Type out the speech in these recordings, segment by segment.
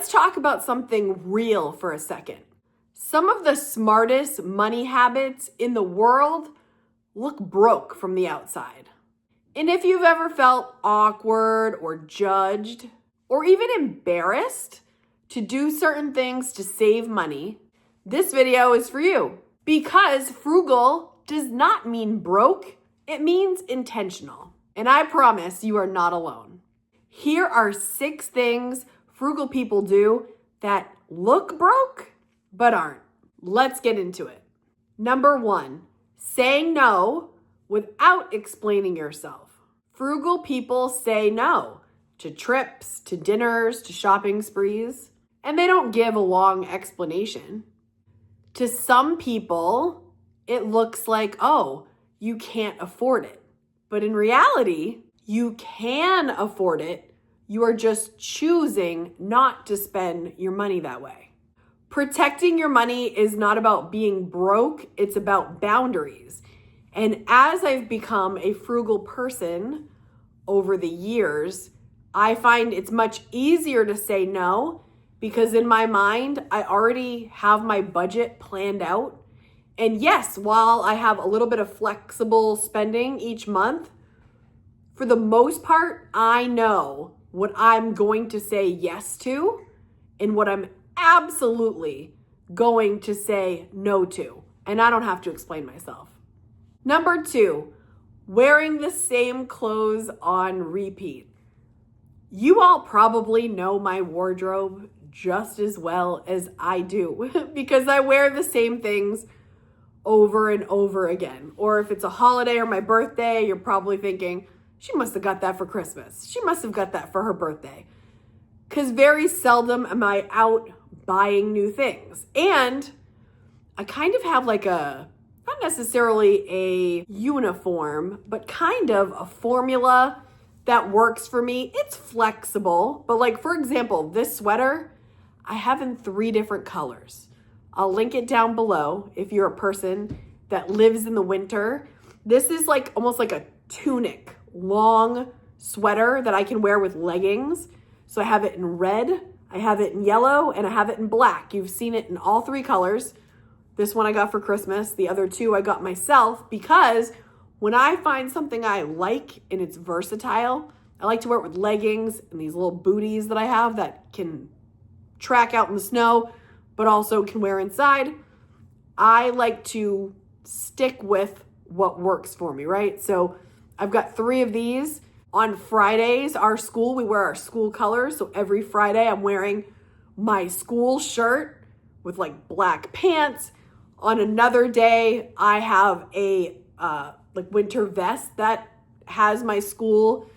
Let's talk about something real for a second. Some of the smartest money habits in the world look broke from the outside. And if you've ever felt awkward or judged or even embarrassed to do certain things to save money, this video is for you. Because frugal does not mean broke, it means intentional. And I promise you are not alone. Here are 6 things frugal people do that look broke but aren't. Let's get into it. Number 1, saying no without explaining yourself. Frugal people say no to trips, to dinners, to shopping sprees, and they don't give a long explanation. To some people, it looks like, oh, you can't afford it. But in reality, you can afford it. You are just choosing not to spend your money that way. Protecting your money is not about being broke, it's about boundaries. And as I've become a frugal person over the years, I find it's much easier to say no because in my mind, I already have my budget planned out. And yes, while I have a little bit of flexible spending each month, for the most part, I know what I'm going to say yes to and what I'm absolutely going to say no to. And I don't have to explain myself. Number 2, wearing the same clothes on repeat. You all probably know my wardrobe just as well as I do because I wear the same things over and over again. Or if it's a holiday or my birthday, you're probably thinking, she must have got that for Christmas. She must have got that for her birthday. Because very seldom am I out buying new things. And I kind of have like not necessarily a uniform, but kind of a formula that works for me. It's flexible, but like for example, this sweater, I have in 3 different colors. I'll link it down below if you're a person that lives in the winter. This is like almost like a tunic, long sweater that I can wear with leggings. So I have it in red, I have it in yellow, and I have it in black. You've seen it in all 3 colors. This one I got for Christmas. The other 2 I got myself because when I find something I like and it's versatile, I like to wear it with leggings and these little booties that I have that can track out in the snow, but also can wear inside. I like to stick with what works for me, right? So I've got 3 of these. On Fridays, our school, we wear our school colors. So every Friday I'm wearing my school shirt with like black pants. On another day, I have a like winter vest that has my school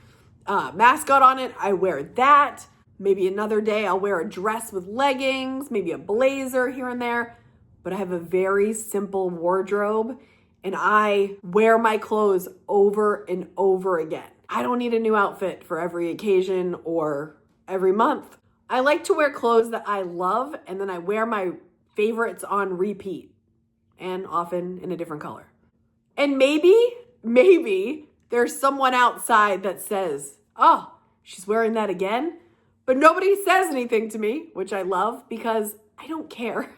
mascot on it. I wear that. Maybe another day I'll wear a dress with leggings, maybe a blazer here and there. But I have a very simple wardrobe and I wear my clothes over and over again. I don't need a new outfit for every occasion or every month. I like to wear clothes that I love and then I wear my favorites on repeat and often in a different color. And maybe there's someone outside that says, oh, she's wearing that again. But nobody says anything to me, which I love because I don't care.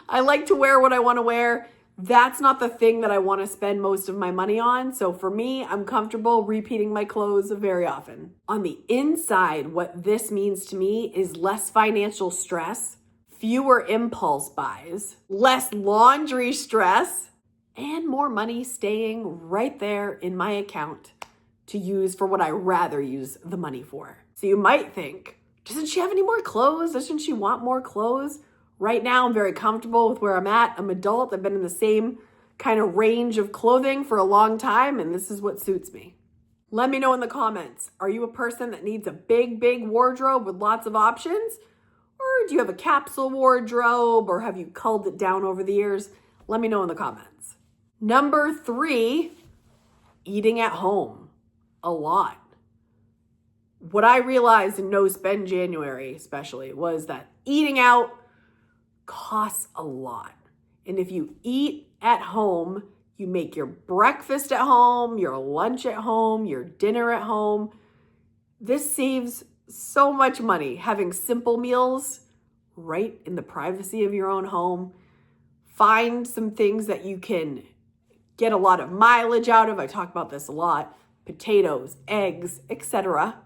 I like to wear what I want to wear. That's not the thing that I want to spend most of my money on. So for me, I'm comfortable repeating my clothes very often. On the inside, what this means to me is less financial stress, fewer impulse buys, less laundry stress, and more money staying right there in my account to use for what I rather use the money for. So you might think, doesn't she have any more clothes? Doesn't she want more clothes? Right now, I'm very comfortable with where I'm at. I'm adult. I've been in the same kind of range of clothing for a long time, and this is what suits me. Let me know in the comments. Are you a person that needs a big wardrobe with lots of options? Or do you have a capsule wardrobe, or have you culled it down over the years? Let me know in the comments. Number 3, eating at home. A lot. What I realized in No Spend January especially was that eating out costs a lot. And if you eat at home, you make your breakfast at home, your lunch at home, your dinner at home. This saves so much money having simple meals right in the privacy of your own home. Find some things that you can get a lot of mileage out of. I talk about this a lot. Potatoes, eggs, etc.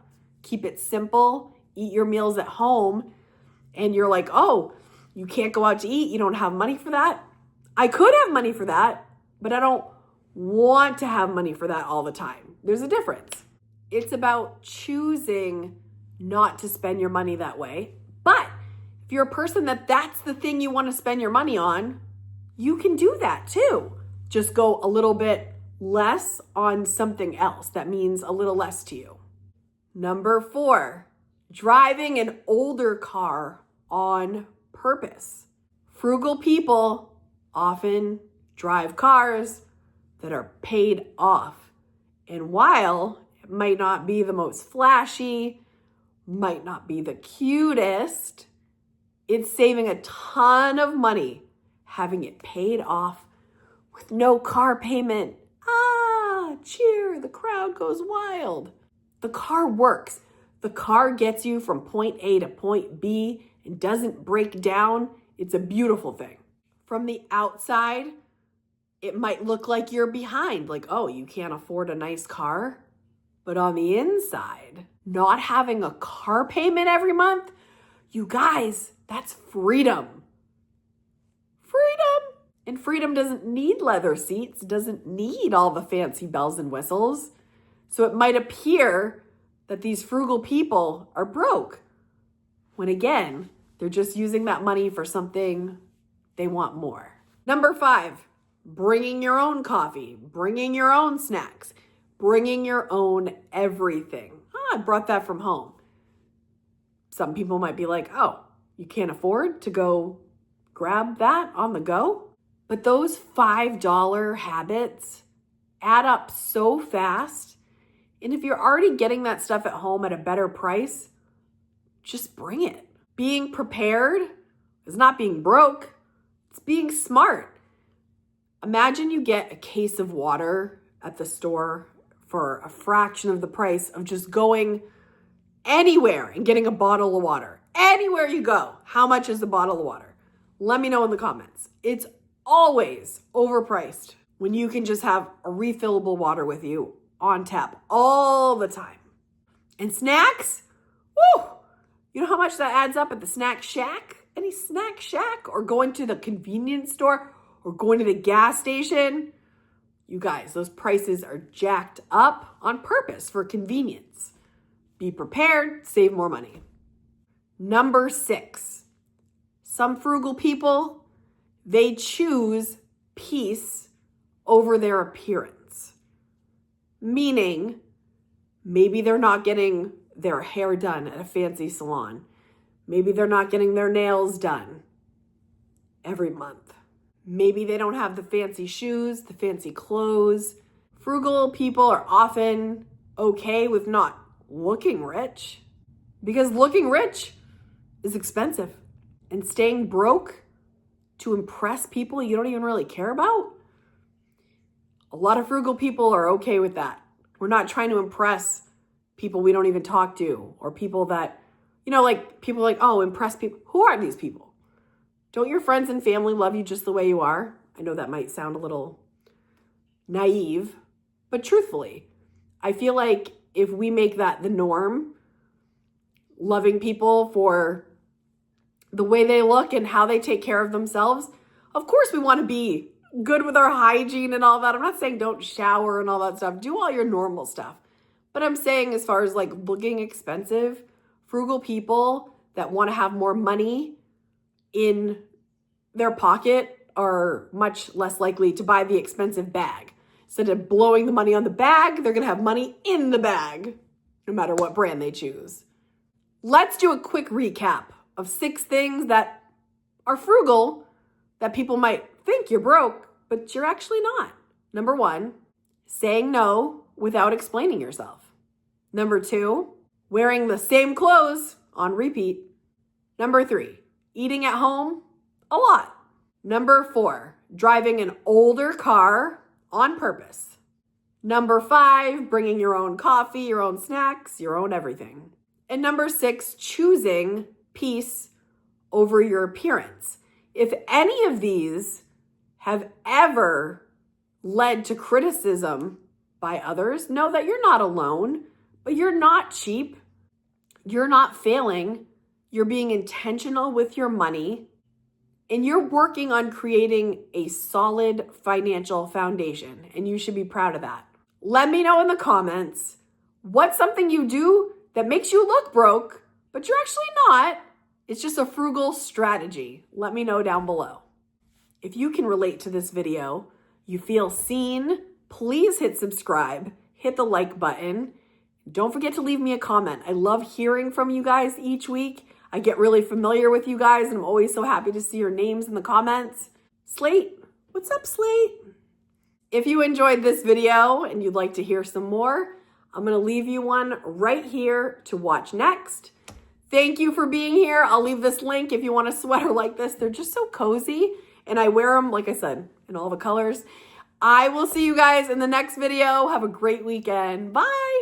Keep it simple. Eat your meals at home. And you're like, oh, you can't go out to eat. You don't have money for that. I could have money for that, but I don't want to have money for that all the time. There's a difference. It's about choosing not to spend your money that way. But if you're a person that's the thing you want to spend your money on, you can do that too. Just go a little bit less on something else that means a little less to you. Number 4, driving an older car on purpose. Frugal people often drive cars that are paid off. And while it might not be the most flashy, might not be the cutest, it's saving a ton of money having it paid off with no car payment. Cheer, the crowd goes wild. The car works. The car gets you from point A to point B and doesn't break down. It's a beautiful thing. From the outside, it might look like you're behind, like, oh, you can't afford a nice car. But on the inside, not having a car payment every month, you guys, that's freedom. Freedom. And freedom doesn't need leather seats, doesn't need all the fancy bells and whistles. So it might appear that these frugal people are broke, when again, they're just using that money for something they want more. Number 5, bringing your own coffee, bringing your own snacks, bringing your own everything. I brought that from home. Some people might be like, oh, you can't afford to go grab that on the go? But those $5 habits add up so fast. And if you're already getting that stuff at home at a better price, just bring it. Being prepared is not being broke. It's being smart. Imagine you get a case of water at the store for a fraction of the price of just going anywhere and getting a bottle of water. Anywhere you go, how much is a bottle of water? Let me know in the comments. It's always overpriced when you can just have a refillable water with you on tap all the time. And snacks? Woo! You know how much that adds up at the snack shack? Any snack shack? Or going to the convenience store? Or going to the gas station? You guys, those prices are jacked up on purpose for convenience. Be prepared, save more money. Number 6, some frugal people, they choose peace over their appearance. Meaning, maybe they're not getting their hair done at a fancy salon. Maybe they're not getting their nails done every month. Maybe they don't have the fancy shoes, the fancy clothes. Frugal people are often okay with not looking rich because looking rich is expensive. And staying broke to impress people you don't even really care about, a lot of frugal people are okay with that. We're not trying to impress people we don't even talk to, or people that, like people like, oh, impress people. Who are these people? Don't your friends and family love you just the way you are? I know that might sound a little naive, but truthfully, I feel like if we make that the norm, loving people for the way they look and how they take care of themselves, of course we want to be good with our hygiene and all that. I'm not saying don't shower and all that stuff. Do all your normal stuff. But I'm saying as far as like looking expensive, frugal people that want to have more money in their pocket are much less likely to buy the expensive bag. Instead of blowing the money on the bag, they're going to have money in the bag, no matter what brand they choose. Let's do a quick recap of 6 things that are frugal that people might think you're broke, but you're actually not. Number 1, saying no without explaining yourself. Number 2, wearing the same clothes on repeat. Number 3, eating at home a lot. Number 4, driving an older car on purpose. Number 5, bringing your own coffee, your own snacks, your own everything. And number 6, choosing peace over your appearance. If any of these have ever led to criticism by others, know that you're not alone, but you're not cheap. You're not failing. You're being intentional with your money, and you're working on creating a solid financial foundation, and you should be proud of that. Let me know in the comments what's something you do that makes you look broke, but you're actually not. It's just a frugal strategy. Let me know down below. If you can relate to this video, you feel seen, please hit subscribe, hit the like button. Don't forget to leave me a comment. I love hearing from you guys each week. I get really familiar with you guys, and I'm always so happy to see your names in the comments. Slate, what's up, Slate? If you enjoyed this video and you'd like to hear some more, I'm gonna leave you one right here to watch next. Thank you for being here. I'll leave this link if you want a sweater like this. They're just so cozy, and I wear them, like I said, in all the colors. I will see you guys in the next video. Have a great weekend. Bye.